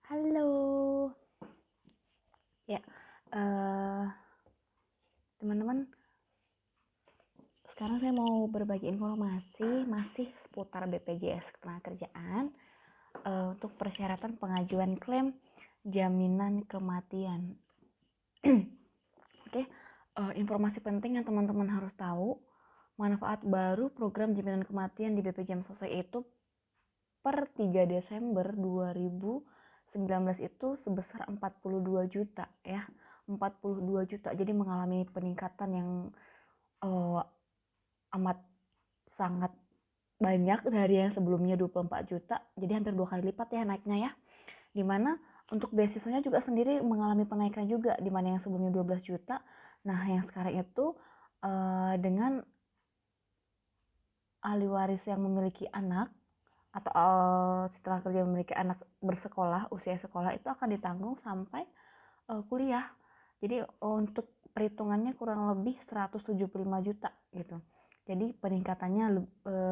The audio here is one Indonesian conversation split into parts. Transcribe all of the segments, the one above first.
Halo. Ya, teman-teman, sekarang saya mau berbagi informasi masih seputar BPJS Ketenagakerjaan untuk persyaratan pengajuan klaim jaminan kematian. Oke, informasi penting yang teman-teman harus tahu, manfaat baru program jaminan kematian di BPJS Sosial itu per 3 Desember 2019 itu sebesar 42 juta ya. 42 juta, jadi mengalami peningkatan yang amat sangat banyak dari yang sebelumnya 24 juta, jadi hampir 2 kali lipat ya naiknya ya. Dimana untuk beasiswanya juga sendiri mengalami penaikan juga, dimana yang sebelumnya 12 juta, nah yang sekarang itu dengan ahli waris yang memiliki anak atau setelah kerja memiliki anak bersekolah, usia sekolah itu akan ditanggung sampai kuliah. Jadi untuk perhitungannya kurang lebih 175 juta gitu. Jadi peningkatannya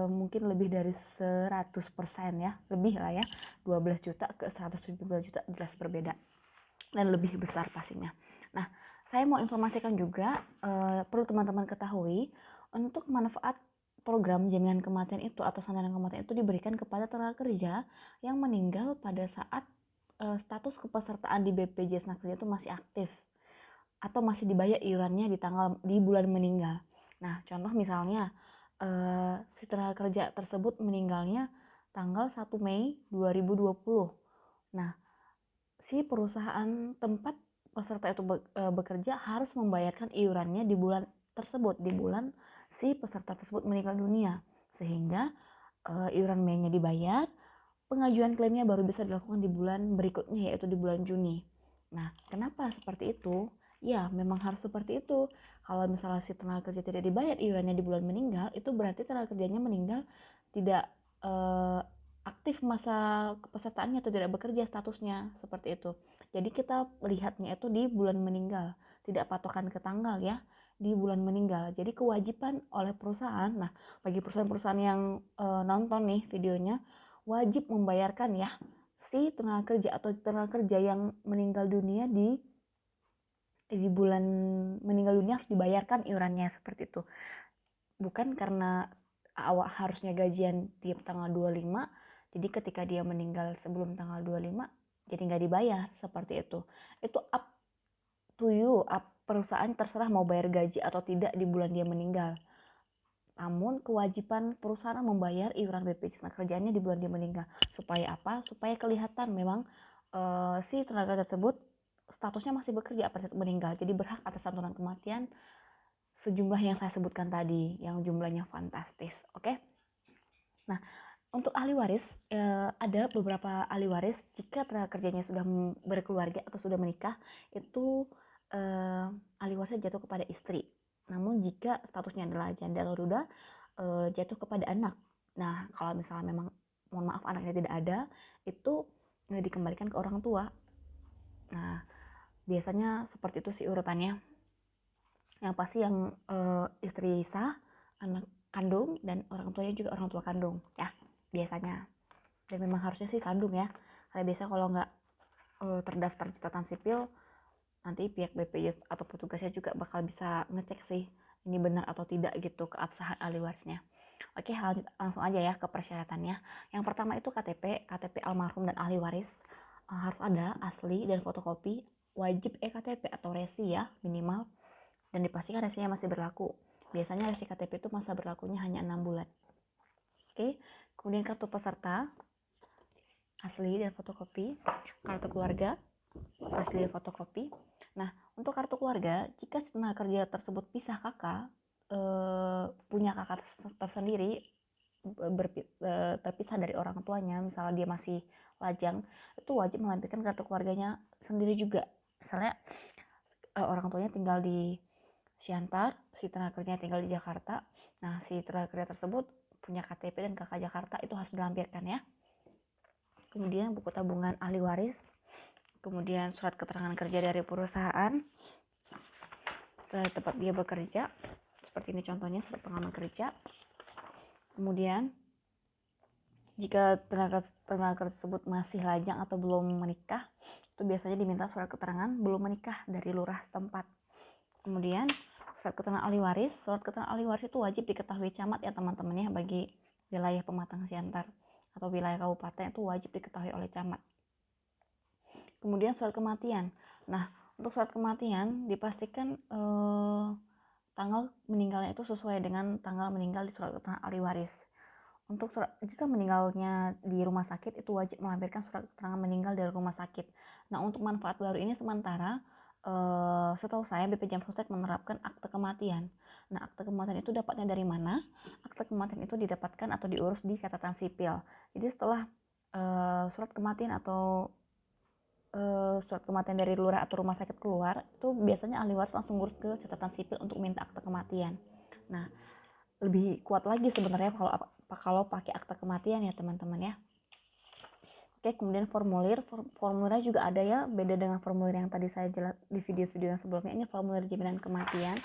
mungkin lebih dari 100% ya, lebih lah ya. 12 juta ke 175 juta jelas berbeda dan lebih besar pastinya. Nah, saya mau informasikan juga perlu teman-teman ketahui untuk manfaat program jaminan kematian itu atau santunan kematian itu diberikan kepada tenaga kerja yang meninggal pada saat status kepesertaan di BPJS Nakerja itu masih aktif atau masih dibayar iurannya di bulan meninggal. Nah, contoh misalnya si tenaga kerja tersebut meninggalnya tanggal 1 Mei 2020. Nah, si perusahaan tempat peserta itu bekerja harus membayarkan iurannya di bulan tersebut, di bulan si peserta tersebut meninggal dunia. Sehingga iuran Mei-nya dibayar, pengajuan klaimnya baru bisa dilakukan di bulan berikutnya, yaitu di bulan Juni. Nah, kenapa seperti itu? Ya, memang harus seperti itu. Kalau misalnya si tenaga kerja tidak dibayar iurannya di bulan meninggal, itu berarti tenaga kerjanya meninggal tidak aktif masa kepesertaannya atau tidak bekerja statusnya, seperti itu. Jadi kita lihatnya itu di bulan meninggal, tidak patokan ke tanggal ya, di bulan meninggal. Jadi kewajiban oleh perusahaan, nah bagi perusahaan-perusahaan yang nonton nih videonya, wajib membayarkan ya si tenaga kerja atau tenaga kerja yang meninggal dunia di bulan meninggal dunia harus dibayarkan iurannya, seperti itu. Bukan karena awak harusnya gajian tiap tanggal 25, jadi ketika dia meninggal sebelum tanggal 25 jadi nggak dibayar, seperti itu. Itu up to you, perusahaan terserah mau bayar gaji atau tidak di bulan dia meninggal. Namun kewajiban perusahaan membayar iuran BPJS Ketenagakerjaannya di bulan dia meninggal. Supaya apa? Supaya kelihatan memang si tenaga tersebut statusnya masih bekerja pada saat meninggal. Jadi berhak atas santunan kematian sejumlah yang saya sebutkan tadi, yang jumlahnya fantastis. Oke? Nah, untuk ahli waris, ada beberapa ahli waris jika tenaga kerjanya sudah berkeluarga atau sudah menikah, itu ahli warisnya jatuh kepada istri. Namun jika statusnya adalah janda atau duda, jatuh kepada anak. Nah, kalau misalnya memang mohon maaf anaknya tidak ada, itu dikembalikan ke orang tua. Nah, biasanya seperti itu sih urutannya. Yang pasti yang istri sah, anak kandung, dan orang tuanya juga orang tua kandung ya biasanya. Dan memang harusnya sih kandung ya, karena biasa kalau nggak terdaftar di catatan sipil, nanti pihak BPJS atau petugasnya juga bakal bisa ngecek sih ini benar atau tidak gitu keabsahan ahli warisnya. Oke, langsung aja ya ke persyaratannya. Yang pertama itu KTP almarhum dan ahli waris harus ada asli dan fotokopi, wajib EKTP atau resi ya minimal, dan dipastikan resinya masih berlaku. Biasanya resi KTP itu masa berlakunya hanya 6 bulan. Oke, kemudian kartu peserta asli dan fotokopi, kartu keluarga asli dan fotokopi. Nah, untuk kartu keluarga, jika tenaga kerja tersebut pisah kakak, punya kakak tersendiri, terpisah dari orang tuanya, misalnya dia masih lajang, itu wajib melampirkan kartu keluarganya sendiri juga. Misalnya orang tuanya tinggal di Siantar, si tenaga kerjanya tinggal di Jakarta. Nah, si tenaga kerja tersebut punya KTP dan KK Jakarta, itu harus dilampirkan ya. Kemudian buku tabungan ahli waris, kemudian surat keterangan kerja dari perusahaan tempat dia bekerja, seperti ini contohnya surat pengalaman kerja. Kemudian Jika tenaga tersebut masih lajang atau belum menikah, itu biasanya diminta surat keterangan belum menikah dari lurah setempat. Kemudian surat keterangan ahli waris. Surat keterangan ahli waris itu wajib diketahui camat ya teman-teman ya, bagi wilayah Pematang Siantar atau wilayah kabupaten itu wajib diketahui oleh camat. Kemudian surat kematian. Nah, untuk surat kematian dipastikan tanggal meninggalnya itu sesuai dengan tanggal meninggal di surat keterangan ahli waris. Untuk jika meninggalnya di rumah sakit itu wajib melampirkan surat keterangan meninggal dari rumah sakit. Nah, untuk manfaat baru ini sementara setahu saya BPJS Sostek menerapkan akte kematian. Nah, akte kematian itu dapatnya dari mana? Akte kematian itu didapatkan atau diurus di catatan sipil. Jadi setelah surat kematian atau surat kematian dari lurah atau rumah sakit keluar, itu biasanya ahli waris langsung ngurus ke catatan sipil untuk minta akte kematian. Nah, lebih kuat lagi sebenarnya kalau pakai akte kematian ya teman-teman ya. Oke, kemudian formulirnya juga ada ya, beda dengan formulir yang tadi saya jelas di video-video yang sebelumnya. Ini formulir jaminan kematian.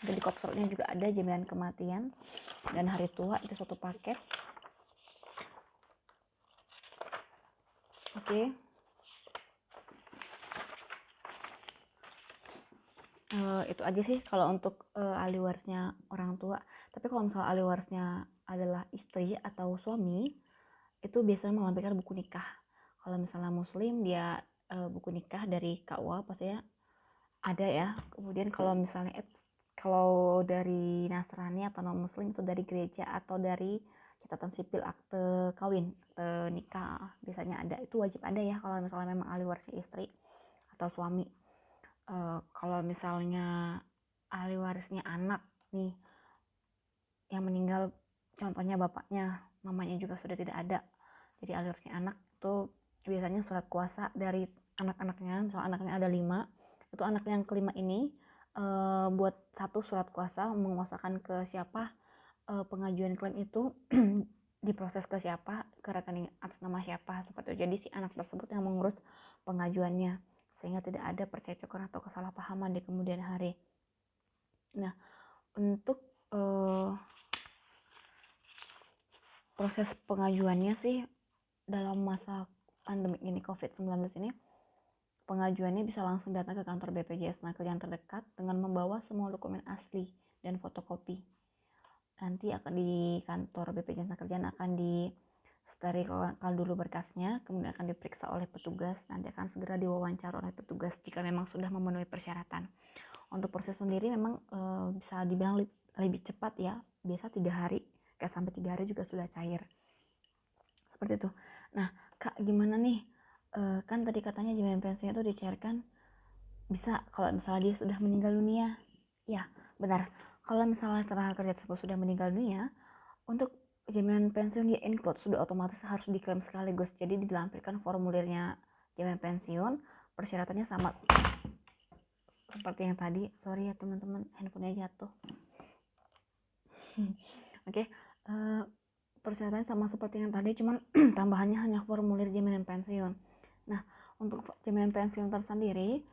Jadi di kopsurnya juga ada jaminan kematian dan hari tua, itu satu paket. Oke. Itu aja sih kalau untuk ahli warisnya orang tua. Tapi kalau misalnya ahli warisnya adalah istri atau suami, itu biasanya melampirkan buku nikah. Kalau misalnya muslim dia buku nikah dari KUA pastinya ada ya. Kemudian kalau dari Nasrani atau non muslim itu dari gereja atau dari catatan sipil akte kawin, akte nikah biasanya ada. Itu wajib ada ya kalau misalnya memang ahli warisnya istri atau suami. Kalau misalnya ahli warisnya anak nih yang meninggal, contohnya bapaknya, mamanya juga sudah tidak ada, jadi ahli warisnya anak, itu biasanya surat kuasa dari anak-anaknya. Misalnya anaknya ada 5, itu anak yang kelima ini buat satu surat kuasa menguasakan ke siapa pengajuan klaim itu diproses ke siapa, ke rekening atas nama siapa, seperti itu. Jadi si anak tersebut yang mengurus pengajuannya sehingga tidak ada percekcokan atau kesalahpahaman di kemudian hari. Nah, untuk proses pengajuannya sih dalam masa pandemi ini COVID-19 ini, pengajuannya bisa langsung datang ke kantor BPJS Naker yang terdekat dengan membawa semua dokumen asli dan fotokopi. Nanti akan di kantor BPJS Nakerjaan akan disterilkan dulu berkasnya, kemudian akan diperiksa oleh petugas, nanti akan segera diwawancara oleh petugas jika memang sudah memenuhi persyaratan. Untuk proses sendiri memang bisa dibilang lebih cepat ya, biasa 3 hari, kayak sampai 3 hari juga sudah cair. Seperti itu. Nah, Kak, gimana nih? Kan tadi katanya jaminan pensiun itu dicairkan bisa kalau misalnya dia sudah meninggal dunia. Ya, benar. Kalau misalnya tenaga kerja tersebut sudah meninggal dunia, untuk jaminan pensiun dia include sudah otomatis harus diklaim sekaligus. Jadi dilampirkan formulirnya jaminan pensiun, persyaratannya sama seperti yang tadi. Sorry ya teman-teman, handphonenya jatuh. Oke, persyaratannya sama seperti yang tadi, cuman tambahannya hanya formulir jaminan pensiun. Nah, untuk jaminan pensiun tersendiri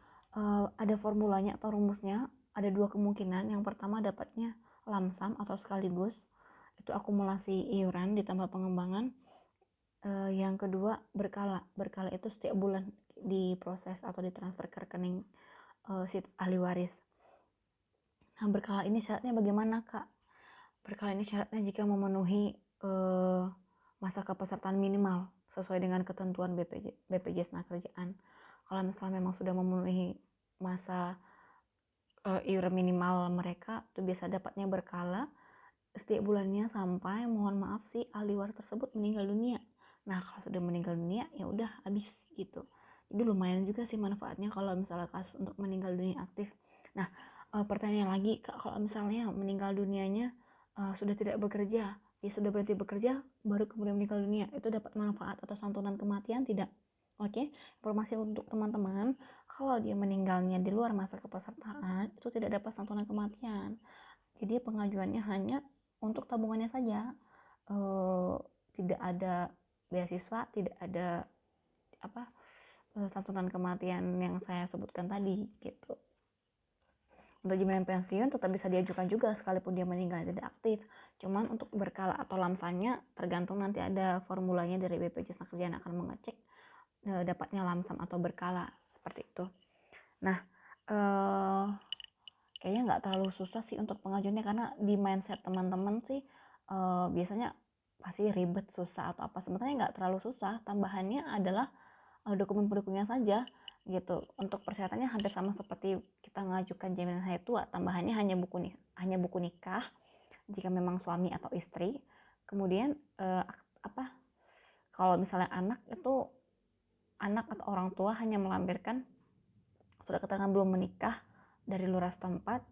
ada formulanya atau rumusnya. Ada 2 kemungkinan. Yang pertama dapatnya lamsam atau sekaligus, itu akumulasi iuran ditambah pengembangan. Yang kedua berkala itu setiap bulan diproses atau ditransfer ke rekening si ahli waris. Nah, berkala ini syaratnya bagaimana, Kak? Berkala ini syaratnya jika memenuhi masa kepesertaan minimal sesuai dengan ketentuan BPJS Nakerjaan. Kalau misalnya memang sudah memenuhi masa iuran minimal mereka, itu biasa dapatnya berkala setiap bulannya sampai mohon maaf si ahli waris tersebut meninggal dunia. Nah, kalau sudah meninggal dunia ya udah habis gitu. Jadi lumayan juga sih manfaatnya kalau misalnya kasus untuk meninggal dunia aktif. Nah, pertanyaan lagi, Kak, kalau misalnya meninggal dunianya sudah tidak bekerja, dia sudah berhenti bekerja baru kemudian meninggal dunia, itu dapat manfaat atau santunan kematian tidak? Oke, informasi untuk teman-teman, kalau dia meninggalnya di luar masa kepesertaan itu tidak dapat santunan kematian. Jadi pengajuannya hanya untuk tabungannya saja, tidak ada beasiswa, tidak ada santunan kematian yang saya sebutkan tadi gitu. Untuk jaminan pensiun tetap bisa diajukan juga sekalipun dia meninggal tidak aktif. Cuman untuk berkala atau lamsamnya tergantung, nanti ada formulanya dari BPJS Tenagakerjaan akan mengecek dapatnya lamsam atau berkala seperti itu. Nah, kayaknya nggak terlalu susah sih untuk pengajuannya, karena di mindset teman-teman sih biasanya pasti ribet, susah atau apa. Sebenarnya nggak terlalu susah, tambahannya adalah dokumen pendukungnya saja gitu. Untuk persyaratannya hampir sama seperti kita mengajukan jaminan hari tua, tambahannya hanya buku nikah jika memang suami atau istri. Kemudian kalau misalnya anak atau orang tua hanya melampirkan surat keterangan belum menikah dari lurah setempat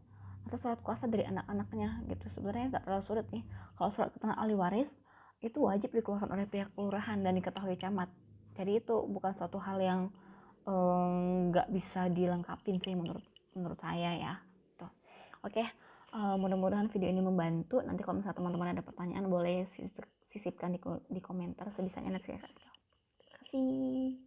atau surat kuasa dari anak-anaknya gitu. Sebenarnya nggak terlalu sulit nih. Kalau surat keterangan ahli waris itu wajib dikeluarkan oleh pihak kelurahan dan diketahui camat. Jadi itu bukan suatu hal yang nggak bisa dilengkapin sih menurut saya ya. Tuh. Oke, mudah-mudahan video ini membantu. Nanti kalau misalnya teman-teman ada pertanyaan boleh sisipkan di komentar sebisanya nanti saya akan jawab. Terima kasih.